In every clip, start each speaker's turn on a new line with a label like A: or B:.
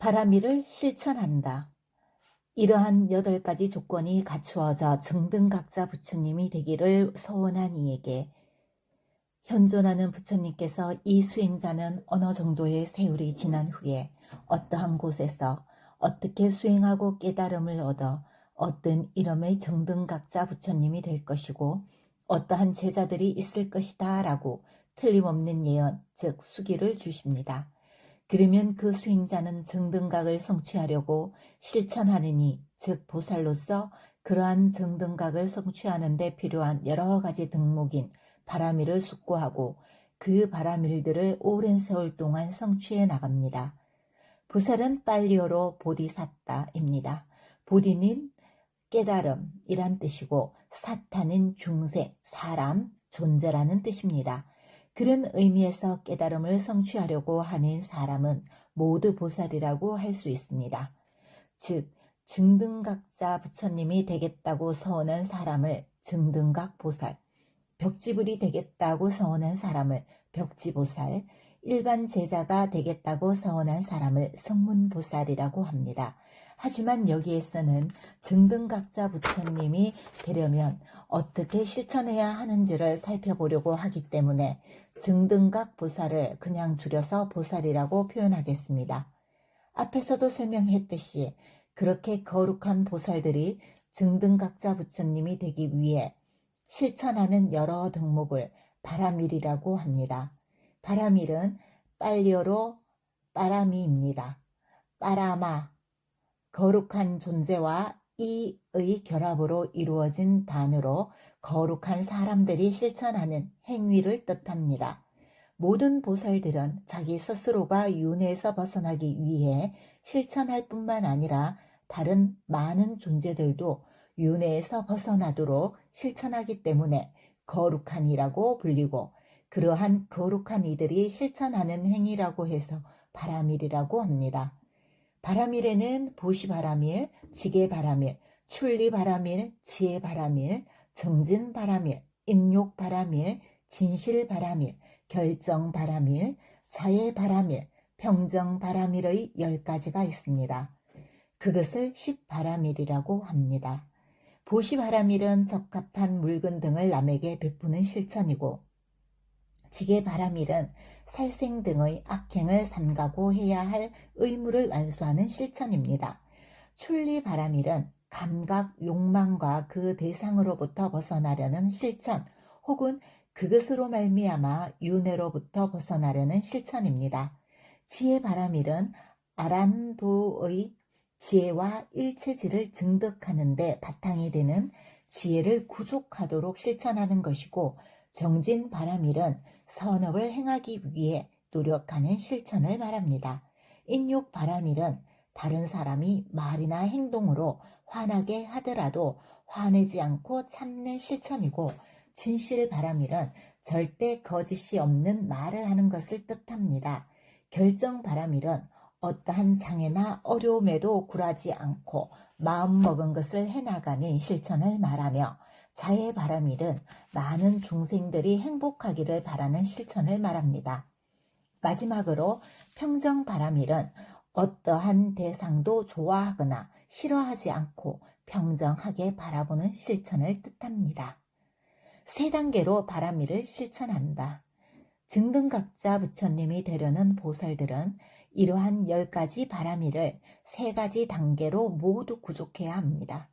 A: 바람일을 실천한다. 이러한 8가지 조건이 갖추어져 정등각자 부처님이 되기를 소원한 이에게 현존하는 부처님께서 이 수행자는 어느 정도의 세월이 지난 후에 어떠한 곳에서 어떻게 수행하고 깨달음을 얻어 어떤 이름의 정등각자 부처님이 될 것이고 어떠한 제자들이 있을 것이다 라고 틀림없는 예언, 즉 수기를 주십니다. 그러면 그 수행자는 정등각을 성취하려고 실천하느니, 즉 보살로서 그러한 정등각을 성취하는 데 필요한 여러 가지 덕목인 바라밀을 숙고하고 그 바라밀들을 오랜 세월 동안 성취해 나갑니다. 보살은 빨리어로 보디사타입니다. 보디는 깨달음이란 뜻이고 사타는 중생, 사람, 존재라는 뜻입니다. 그런 의미에서 깨달음을 성취하려고 하는 사람은 모두 보살이라고 할 수 있습니다. 즉, 증등각자 부처님이 되겠다고 서원한 사람을 증등각 보살, 벽지불이 되겠다고 서원한 사람을 벽지보살, 일반 제자가 되겠다고 서원한 사람을 성문보살이라고 합니다. 하지만 여기에서는 증등각자 부처님이 되려면 어떻게 실천해야 하는지를 살펴보려고 하기 때문에 증등각 보살을 그냥 줄여서 보살이라고 표현하겠습니다. 앞에서도 설명했듯이 그렇게 거룩한 보살들이 증등각자 부처님이 되기 위해 실천하는 여러 덕목을 바라밀이라고 합니다. 바라밀은 빨리어로 빠라미입니다. 빠라마, 거룩한 존재와 이의 결합으로 이루어진 단어로 거룩한 사람들이 실천하는 행위를 뜻합니다. 모든 보살들은 자기 스스로가 윤회에서 벗어나기 위해 실천할 뿐만 아니라 다른 많은 존재들도 윤회에서 벗어나도록 실천하기 때문에 거룩한 이라고 불리고, 그러한 거룩한 이들이 실천하는 행위라고 해서 바라밀이라고 합니다. 바라밀에는 보시바라밀, 지게바라밀, 출리바라밀, 지혜바라밀, 정진바라밀, 인욕바라밀, 진실바라밀, 결정바라밀, 자애바라밀, 평정바라밀의 10가지가 있습니다. 그것을 10바라밀이라고 합니다. 보시바라밀은 적합한 물건 등을 남에게 베푸는 실천이고, 지게바라밀은 살생 등의 악행을 삼가고 해야 할 의무를 완수하는 실천입니다. 출리바라밀은 감각, 욕망과 그 대상으로부터 벗어나려는 실천 혹은 그것으로 말미암아 윤회로부터 벗어나려는 실천입니다. 지혜바라밀은 아란도의 지혜와 일체질을 증득하는 데 바탕이 되는 지혜를 구족하도록 실천하는 것이고, 정진바라밀은 선업을 행하기 위해 노력하는 실천을 말합니다. 인욕바라밀은 다른 사람이 말이나 행동으로 화나게 하더라도 화내지 않고 참는 실천이고, 진실바라밀은 절대 거짓이 없는 말을 하는 것을 뜻합니다. 결정바라밀은 어떠한 장애나 어려움에도 굴하지 않고 마음먹은 것을 해나가는 실천을 말하며, 자애바라밀은 많은 중생들이 행복하기를 바라는 실천을 말합니다. 마지막으로 평정바라밀은 어떠한 대상도 좋아하거나 싫어하지 않고 평정하게 바라보는 실천을 뜻합니다. 3단계로 바라밀을 실천한다. 증등각자 부처님이 되려는 보살들은 이러한 10가지 바라밀을 3가지 단계로 모두 구족해야 합니다.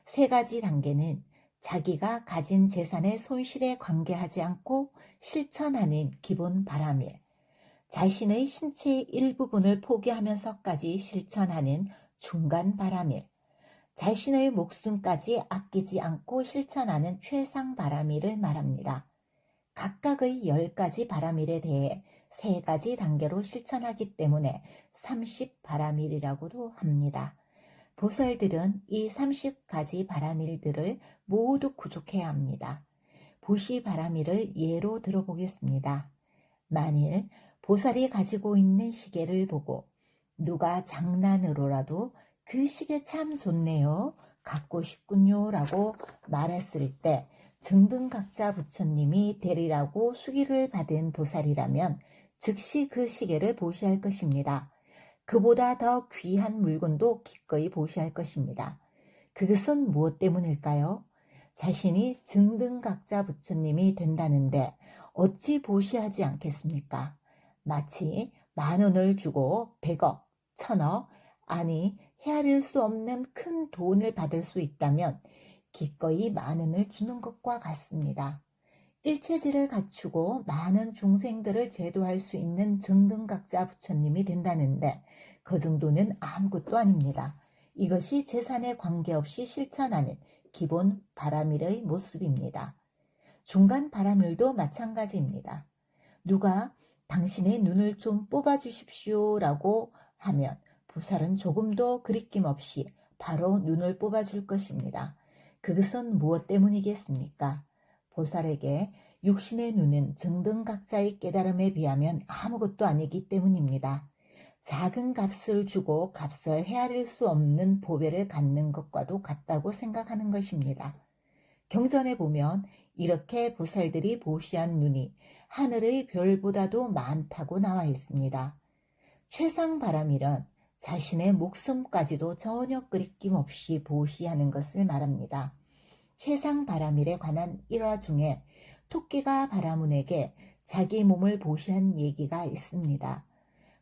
A: 3가지 단계는 자기가 가진 재산의 손실에 관계하지 않고 실천하는 기본 바라밀, 자신의 신체의 일부분을 포기하면서까지 실천하는 중간 바라밀, 자신의 목숨까지 아끼지 않고 실천하는 최상 바라밀을 말합니다. 각각의 10가지 바라밀에 대해 3가지 단계로 실천하기 때문에 30바라밀이라고도 합니다. 보살들은 이 30가지 바라밀들을 모두 구족해야 합니다. 보시바라밀을 예로 들어보겠습니다. 만일 보살이 가지고 있는 시계를 보고 누가 장난으로라도 그 시계 참 좋네요, 갖고 싶군요 라고 말했을 때 증등각자 부처님이 되리라고 수기를 받은 보살이라면 즉시 그 시계를 보시할 것입니다. 그보다 더 귀한 물건도 기꺼이 보시할 것입니다. 그것은 무엇 때문일까요? 자신이 증등각자 부처님이 된다는데 어찌 보시하지 않겠습니까? 마치 10,000원을 주고 100억, 1,000억, 아니 헤아릴 수 없는 큰 돈을 받을 수 있다면 기꺼이 10,000원을 주는 것과 같습니다. 일체지를 갖추고 많은 중생들을 제도할 수 있는 증등각자 부처님이 된다는데 그 정도는 아무것도 아닙니다. 이것이 재산에 관계없이 실천하는 기본 바라밀의 모습입니다. 중간 바라밀도 마찬가지입니다. 누가 당신의 눈을 좀 뽑아주십시오 라고 하면 보살은 조금도 그리낌 없이 바로 눈을 뽑아줄 것입니다. 그것은 무엇 때문이겠습니까? 보살에게 육신의 눈은 증등각자의 깨달음에 비하면 아무것도 아니기 때문입니다. 작은 값을 주고 값을 헤아릴 수 없는 보배를 갖는 것과도 같다고 생각하는 것입니다. 경전에 보면 이렇게 보살들이 보시한 눈이 하늘의 별보다도 많다고 나와 있습니다. 최상바라밀은 자신의 목숨까지도 전혀 끄리낌 없이 보시하는 것을 말합니다. 최상바라밀에 관한 일화 중에 토끼가 바라문에게 자기 몸을 보시한 얘기가 있습니다.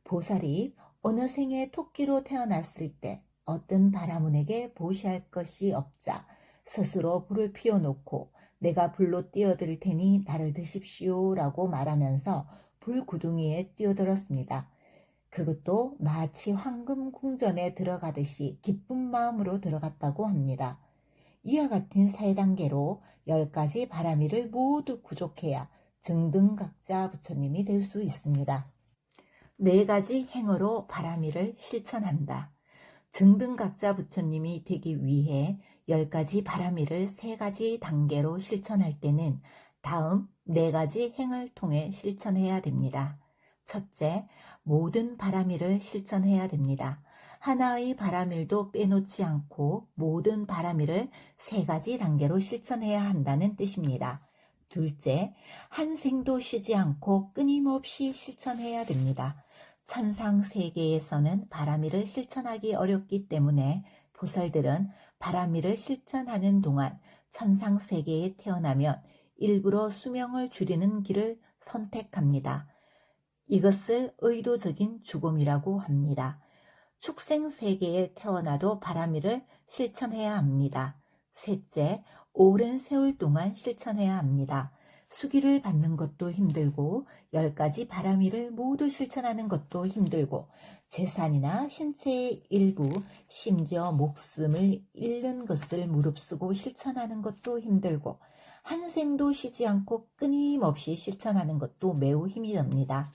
A: 보살이 어느 생에 토끼로 태어났을 때 어떤 바라문에게 보시할 것이 없자 스스로 불을 피워놓고 내가 불로 뛰어들 테니 나를 드십시오 라고 말하면서 불 구덩이에 뛰어들었습니다. 그것도 마치 황금 궁전에 들어가듯이 기쁜 마음으로 들어갔다고 합니다. 이와 같은 세 단계로 10가지 바라밀을 모두 구족해야 증등각자 부처님이 될 수 있습니다. 4가지 행어로 바라밀을 실천한다. 증등각자 부처님이 되기 위해 10가지 바라밀을 3가지 단계로 실천할 때는 다음 4가지 행을 통해 실천해야 됩니다. 첫째, 모든 바라밀을 실천해야 됩니다. 하나의 바라밀도 빼놓지 않고 모든 바라밀을 3가지 단계로 실천해야 한다는 뜻입니다. 둘째, 한 생도 쉬지 않고 끊임없이 실천해야 됩니다. 천상세계에서는 바라밀을 실천하기 어렵기 때문에 보살들은 바라밀을 실천하는 동안 천상세계에 태어나면 일부러 수명을 줄이는 길을 선택합니다. 이것을 의도적인 죽음이라고 합니다. 축생세계에 태어나도 바라밀을 실천해야 합니다. 셋째, 오랜 세월 동안 실천해야 합니다. 수기를 받는 것도 힘들고 10가지 바라밀을 모두 실천하는 것도 힘들고 재산이나 신체의 일부 심지어 목숨을 잃는 것을 무릅쓰고 실천하는 것도 힘들고 한 생도 쉬지 않고 끊임없이 실천하는 것도 매우 힘이 듭니다.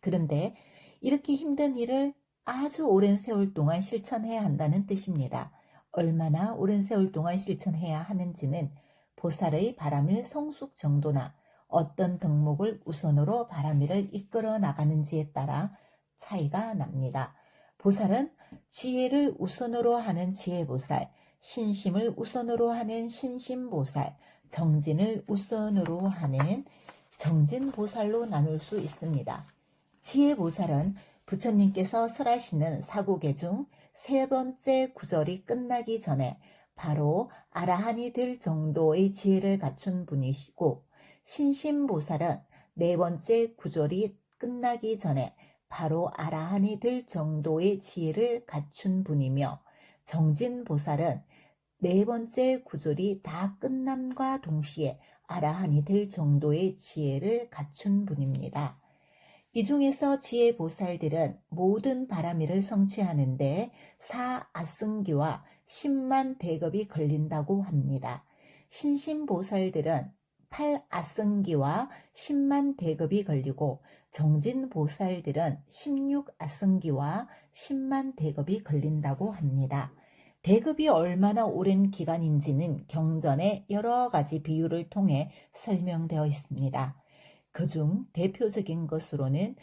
A: 그런데 이렇게 힘든 일을 아주 오랜 세월 동안 실천해야 한다는 뜻입니다. 얼마나 오랜 세월 동안 실천해야 하는지는 보살의 바라밀 성숙 정도나 어떤 덕목을 우선으로 바라밀을 이끌어 나가는지에 따라 차이가 납니다. 보살은 지혜를 우선으로 하는 지혜보살, 신심을 우선으로 하는 신심보살, 정진을 우선으로 하는 정진보살로 나눌 수 있습니다. 지혜보살은 부처님께서 설하시는 사구계 중 3번째 구절이 끝나기 전에 바로 아라한이 될 정도의 지혜를 갖춘 분이시고 신심보살은 4번째 구절이 끝나기 전에 바로 아라한이 될 정도의 지혜를 갖춘 분이며 정진보살은 4번째 구절이 다 끝남과 동시에 아라한이 될 정도의 지혜를 갖춘 분입니다. 이 중에서 지혜보살들은 모든 바라밀을 성취하는데 4아승기와 10만 대급이 걸린다고 합니다. 신심보살들은 8아승기와 10만 대급이 걸리고 정진보살들은 16아승기와 10만 대급이 걸린다고 합니다. 대급이 얼마나 오랜 기간인지는 경전의 여러 가지 비유를 통해 설명되어 있습니다. 그중 대표적인 것으로는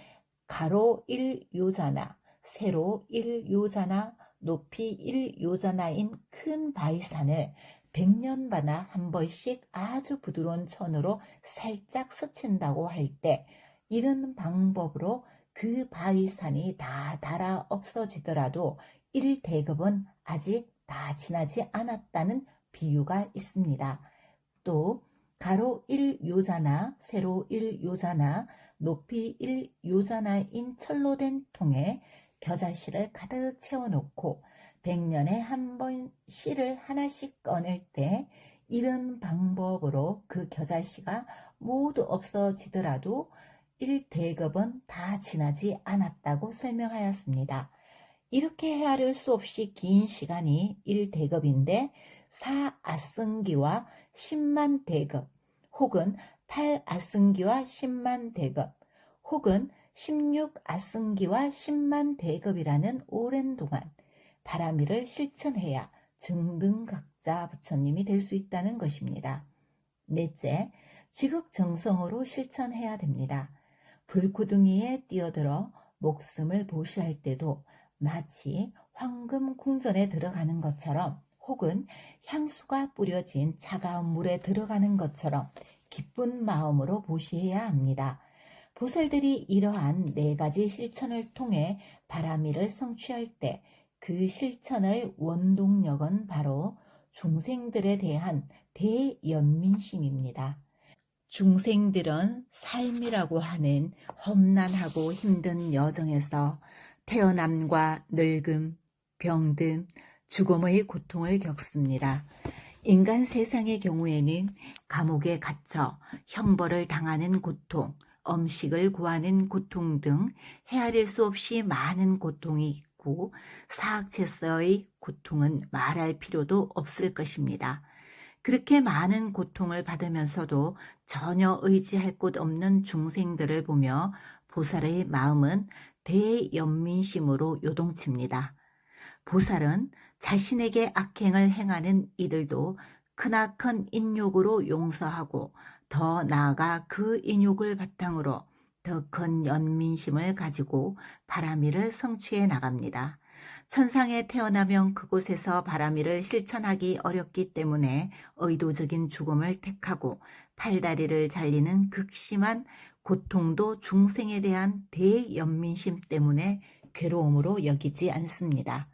A: 가로 1요자나 세로 1요자나 높이 1요자나인 큰 바위산을 100년마다 한 번씩 아주 부드러운 천으로 살짝 스친다고 할 때 이런 방법으로 그 바위산이 다 닳아 없어지더라도 1대급은 아직 다 지나지 않았다는 비유가 있습니다. 또 가로 1요자나 세로 1요자나 높이 1요자나인 철로 된 통에 겨자씨를 가득 채워놓고 100년에 한 번 씨를 하나씩 꺼낼 때 이런 방법으로 그 겨자씨가 모두 없어지더라도 1대급은 다 지나지 않았다고 설명하였습니다. 이렇게 헤아릴 수 없이 긴 시간이 1대급인데 4아승기와 10만 대급 혹은 8아승기와 10만 대급 혹은 16아승기와 10만 대급이라는 오랜 동안 바라미를 실천해야 증등각자 부처님이 될 수 있다는 것입니다. 넷째, 지극정성으로 실천해야 됩니다. 불구덩이에 뛰어들어 목숨을 보시할 때도 마치 황금 궁전에 들어가는 것처럼 혹은 향수가 뿌려진 차가운 물에 들어가는 것처럼 기쁜 마음으로 보시해야 합니다. 보살들이 이러한 4가지 실천을 통해 바라미를 성취할 때 그 실천의 원동력은 바로 중생들에 대한 대연민심입니다. 중생들은 삶이라고 하는 험난하고 힘든 여정에서 태어남과 늙음, 병듦, 죽음의 고통을 겪습니다. 인간 세상의 경우에는 감옥에 갇혀 형벌을 당하는 고통, 음식을 구하는 고통 등 헤아릴 수 없이 많은 고통이 있고 사악체서의 고통은 말할 필요도 없을 것입니다. 그렇게 많은 고통을 받으면서도 전혀 의지할 곳 없는 중생들을 보며 보살의 마음은 대연민심으로 요동칩니다. 보살은 자신에게 악행을 행하는 이들도 크나큰 인욕으로 용서하고 더 나아가 그 인욕을 바탕으로 더 큰 연민심을 가지고 바라미를 성취해 나갑니다. 천상에 태어나면 그곳에서 바라미를 실천하기 어렵기 때문에 의도적인 죽음을 택하고 팔다리를 잘리는 극심한 고통도 중생에 대한 대연민심 때문에 괴로움으로 여기지 않습니다.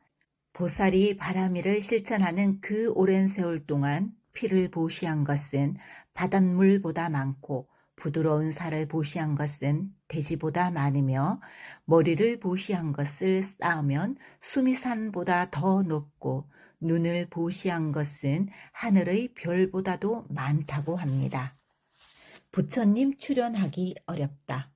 A: 보살이 바라미를 실천하는 그 오랜 세월 동안 피를 보시한 것은 바닷물보다 많고 부드러운 살을 보시한 것은 대지보다 많으며 머리를 보시한 것을 쌓으면 수미산보다 더 높고 눈을 보시한 것은 하늘의 별보다도 많다고 합니다. 부처님 출연하기 어렵다.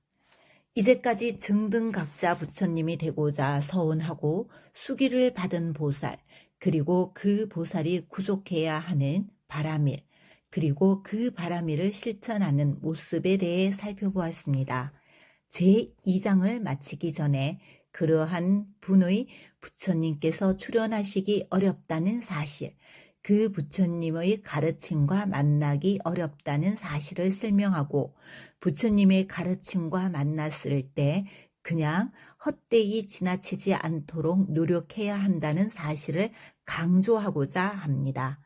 A: 이제까지 증등각자 부처님이 되고자 서운하고 수기를 받은 보살, 그리고 그 보살이 구족해야 하는 바라밀, 그리고 그 바라밀을 실천하는 모습에 대해 살펴보았습니다. 제2장을 마치기 전에 그러한 분의 부처님께서 출연하시기 어렵다는 사실, 그 부처님의 가르침과 만나기 어렵다는 사실을 설명하고 부처님의 가르침과 만났을 때 그냥 헛되이 지나치지 않도록 노력해야 한다는 사실을 강조하고자 합니다.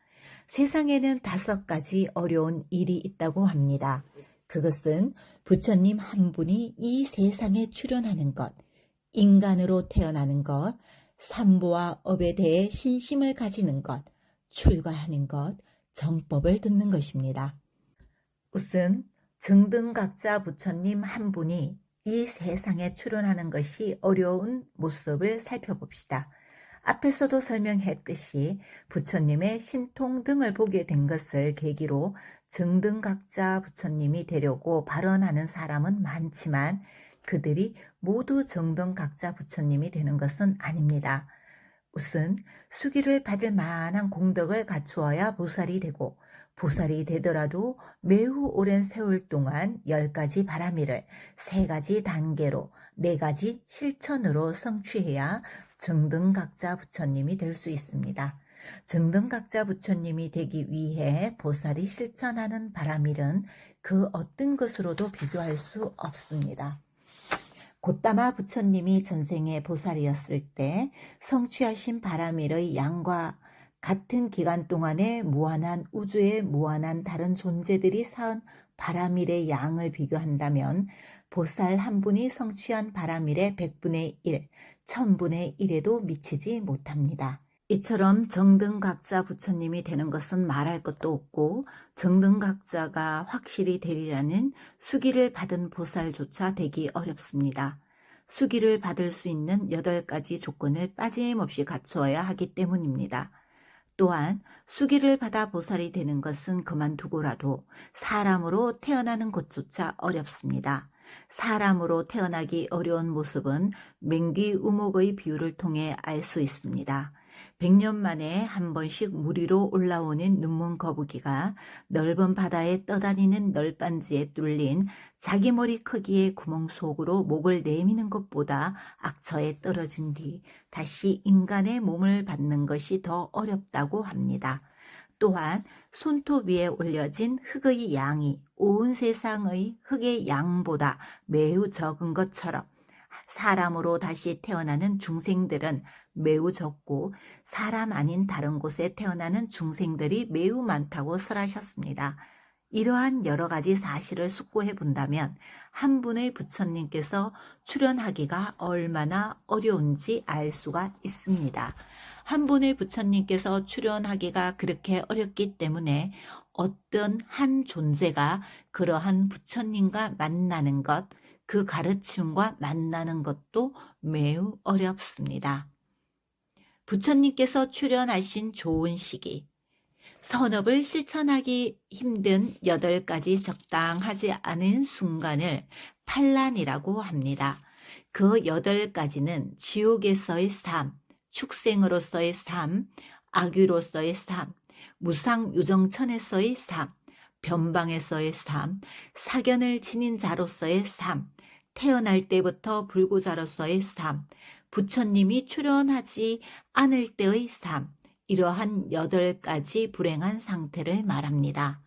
A: 세상에는 5가지 어려운 일이 있다고 합니다. 그것은 부처님 한 분이 이 세상에 출연하는 것, 인간으로 태어나는 것, 삼보와 업에 대해 신심을 가지는 것, 출가하는 것, 정법을 듣는 것입니다. 우선 증등각자 부처님 한 분이 이 세상에 출연하는 것이 어려운 모습을 살펴봅시다. 앞에서도 설명했듯이 부처님의 신통 등을 보게 된 것을 계기로 증등각자 부처님이 되려고 발언하는 사람은 많지만 그들이 모두 증등각자 부처님이 되는 것은 아닙니다. 우선 수기를 받을 만한 공덕을 갖추어야 보살이 되고 보살이 되더라도 매우 오랜 세월 동안 10가지 바라미를 3가지 단계로 4가지 실천으로 성취해야 증등각자 부처님이 될 수 있습니다. 증등각자 부처님이 되기 위해 보살이 실천하는 바라밀은 그 어떤 것으로도 비교할 수 없습니다. 곶다마 부처님이 전생에 보살이었을 때 성취하신 바라밀의 양과 같은 기간 동안에 무한한 우주의 무한한 다른 존재들이 쌓은 바라밀의 양을 비교한다면 보살 한 분이 성취한 바라밀의 100분의 1, 1000분의 1에도 미치지 못합니다. 이처럼 정등각자 부처님이 되는 것은 말할 것도 없고 정등각자가 확실히 되리라는 수기를 받은 보살조차 되기 어렵습니다. 수기를 받을 수 있는 8가지 조건을 빠짐없이 갖추어야 하기 때문입니다. 또한 수기를 받아 보살이 되는 것은 그만두고라도 사람으로 태어나는 것조차 어렵습니다. 사람으로 태어나기 어려운 모습은 맹귀 우목의 비유를 통해 알 수 있습니다. 100년 만에 한 번씩 물 위로 올라오는 눈문 거북이가 넓은 바다에 떠다니는 널빤지에 뚫린 자기 머리 크기의 구멍 속으로 목을 내미는 것보다 악처에 떨어진 뒤 다시 인간의 몸을 받는 것이 더 어렵다고 합니다. 또한 손톱 위에 올려진 흙의 양이 온 세상의 흙의 양보다 매우 적은 것처럼 사람으로 다시 태어나는 중생들은 매우 적고 사람 아닌 다른 곳에 태어나는 중생들이 매우 많다고 설하셨습니다. 이러한 여러 가지 사실을 숙고해 본다면 한 분의 부처님께서 출현하기가 얼마나 어려운지 알 수가 있습니다. 한 분의 부처님께서 출현하기가 그렇게 어렵기 때문에 어떤 한 존재가 그러한 부처님과 만나는 것, 그 가르침과 만나는 것도 매우 어렵습니다. 부처님께서 출현하신 좋은 시기, 선업을 실천하기 힘든 8가지 적당하지 않은 순간을 판란이라고 합니다. 그 8가지는 지옥에서의 삶, 축생으로서의 삶, 악귀로서의 삶, 무상유정천에서의 삶, 변방에서의 삶, 사견을 지닌 자로서의 삶, 태어날 때부터 불구자로서의 삶, 부처님이 출현하지 않을 때의 삶, 이러한 8가지 불행한 상태를 말합니다.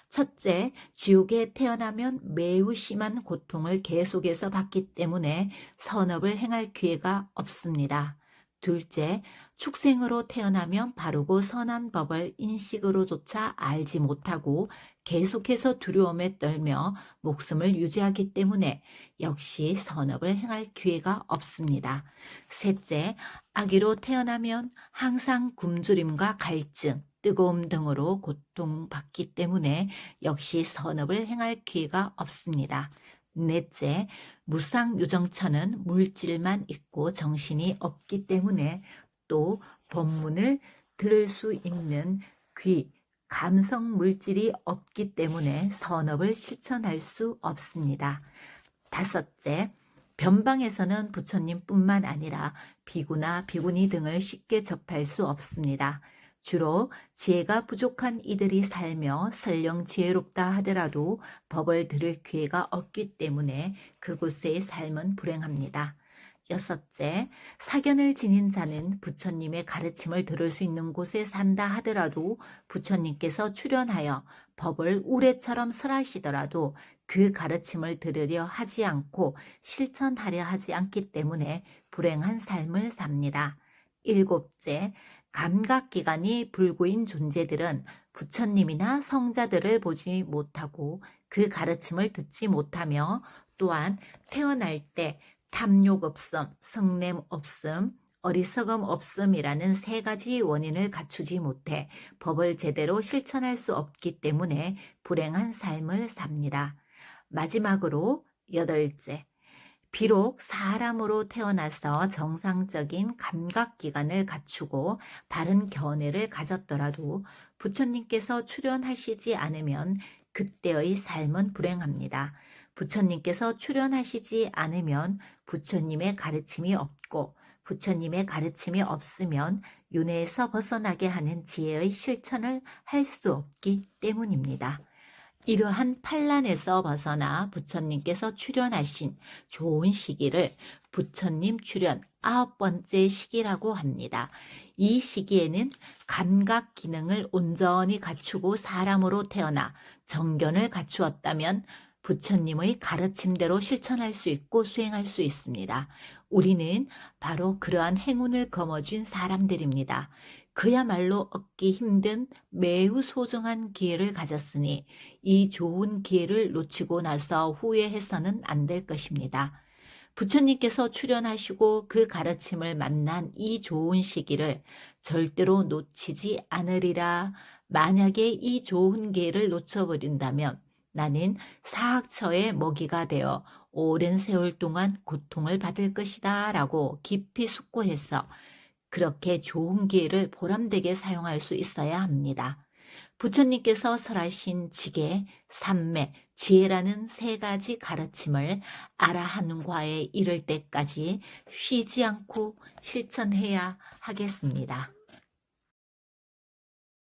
A: 첫째, 지옥에 태어나면 매우 심한 고통을 계속해서 받기 때문에 선업을 행할 기회가 없습니다. 둘째, 축생으로 태어나면 바르고 선한 법을 인식으로조차 알지 못하고 계속해서 두려움에 떨며 목숨을 유지하기 때문에 역시 선업을 행할 기회가 없습니다. 셋째, 아기로 태어나면 항상 굶주림과 갈증, 뜨거움 등으로 고통받기 때문에 역시 선업을 행할 기회가 없습니다. 넷째, 무상유정천은 물질만 있고 정신이 없기 때문에 또 법문을 들을 수 있는 귀, 감성 물질이 없기 때문에 선업을 실천할 수 없습니다. 다섯째, 변방에서는 부처님뿐만 아니라 비구나 비구니 등을 쉽게 접할 수 없습니다. 주로 지혜가 부족한 이들이 살며 설령 지혜롭다 하더라도 법을 들을 기회가 없기 때문에 그곳의 삶은 불행합니다. 여섯째, 사견을 지닌 자는 부처님의 가르침을 들을 수 있는 곳에 산다 하더라도 부처님께서 출현하여 법을 우레처럼 설하시더라도 그 가르침을 들으려 하지 않고 실천하려 하지 않기 때문에 불행한 삶을 삽니다. 일곱째, 감각기관이 불구인 존재들은 부처님이나 성자들을 보지 못하고 그 가르침을 듣지 못하며 또한 태어날 때 탐욕 없음, 성냄 없음, 어리석음 없음이라는 3가지 원인을 갖추지 못해 법을 제대로 실천할 수 없기 때문에 불행한 삶을 삽니다. 마지막으로 8째, 비록 사람으로 태어나서 정상적인 감각기관을 갖추고 바른 견해를 가졌더라도 부처님께서 출현하시지 않으면 그때의 삶은 불행합니다. 부처님께서 출현하시지 않으면 부처님의 가르침이 없고 부처님의 가르침이 없으면 윤회에서 벗어나게 하는 지혜의 실천을 할 수 없기 때문입니다. 이러한 판란에서 벗어나 부처님께서 출현하신 좋은 시기를 부처님 출현 9번째 시기라고 합니다. 이 시기에는 감각 기능을 온전히 갖추고 사람으로 태어나 정견을 갖추었다면 부처님의 가르침대로 실천할 수 있고 수행할 수 있습니다. 우리는 바로 그러한 행운을 거머쥔 사람들입니다. 그야말로 얻기 힘든 매우 소중한 기회를 가졌으니 이 좋은 기회를 놓치고 나서 후회해서는 안 될 것입니다. 부처님께서 출연하시고 그 가르침을 만난 이 좋은 시기를 절대로 놓치지 않으리라. 만약에 이 좋은 기회를 놓쳐버린다면 나는 사학처의 먹이가 되어 오랜 세월 동안 고통을 받을 것이다 라고 깊이 숙고해서 그렇게 좋은 기회를 보람되게 사용할 수 있어야 합니다. 부처님께서 설하신 지계, 삼매, 지혜라는 세 가지 가르침을 아라한과에 이를 때까지 쉬지 않고 실천해야 하겠습니다.